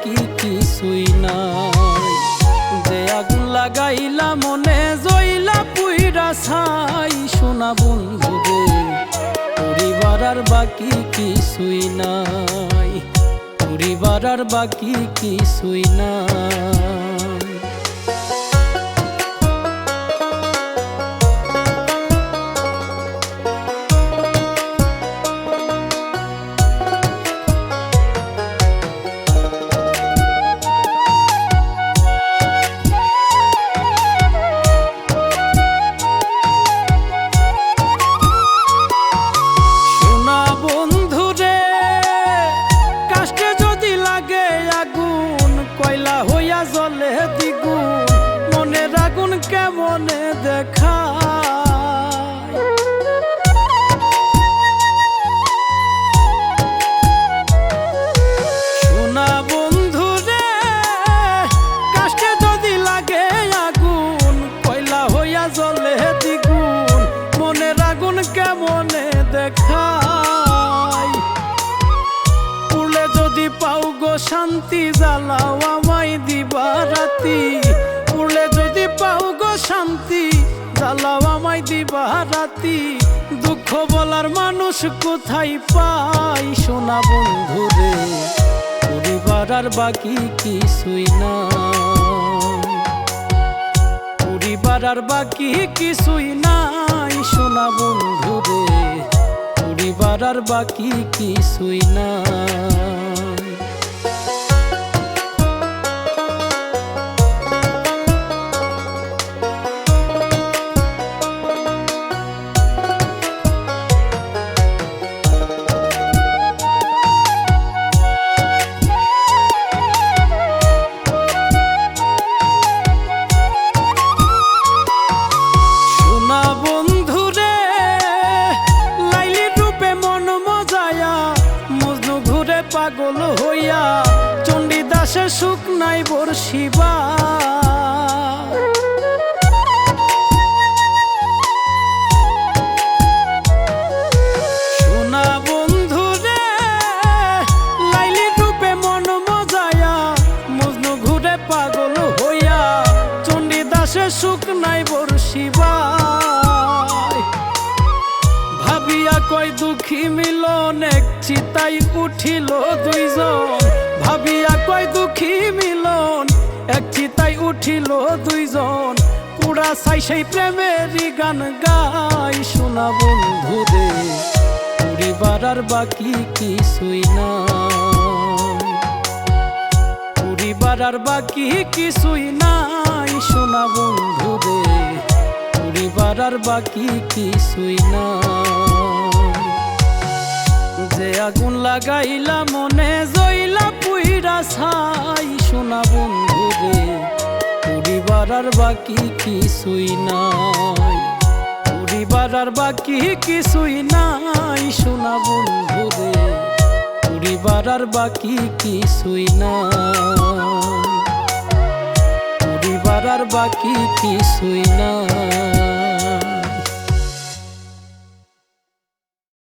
বাকি কিছুই নাই। যে আগুন লাগাইলা মনে জইলা পুইরা ছাই সোনা বন্ধু রে, পরিবার আর বাকি কিছুই নাই, পরিবার আর বাকি কিছুই নাই। জলে দ্বিগুণ মনের আগুন কেমনে দেখায়, সোনা বন্ধু রে কাষ্টে যদি লাগে আগুন কয়লা হইয়া জলে দ্বিগুণ মনের আগুন কেমনে দেখায়। পুড়লে যদি পাও গো শান্তি জ্বালাও আমায় দিবা রাতি, পুড়লে যদি পাও গো শান্তি জ্বালাও আমায় দিবা রাতি। দুঃখ বলার মানুষ কোথায় পাই সোনা বন্ধু রে, পরিবার আর বাকি কিছুই নাই, পরিবার আর বাকি কিছুই নাই সোনা বন্ধু রে, পরিবার আর বাকি কিছুই নাই। পাগল হইয়া চণ্ডীদাসের সুখ নাই বর্ষিবা, সোনা বন্ধু রে লাইলির রূপে মন মজায়া মজনু ঘুরে পাগল হইয়া চণ্ডীদাসের সুখ নাই বর্ষিবা। ভাবিয়া কয় দুঃখী মিলন এক চিতাই উঠিল দুইজন, ভাবিয়া কয় দুঃখী মিলন এক চিতাই উঠিল দুইজন। পুরা চাই সেই প্রেমেরই গান গাই সোনা বন্ধু রে, পরিবার আর বাকি কিছুই নাই, পরিবার আর বাকি কিছুই নাই সোনা বন্ধু রে, পরিবার আর বাকি কিছুই নাই। যে আগুন লাগাইলা মনে জইলা পুইরা ছাই সোনা বন্ধু রে, পরিবার আর বাকি কিছুই নাই, পরিবার আর বাকি কিছুই নাই সোনা বন্ধু রে, পরিবার আর বাকি কিছুই নাই, পরিবার আর বাকি কিছুই নাই।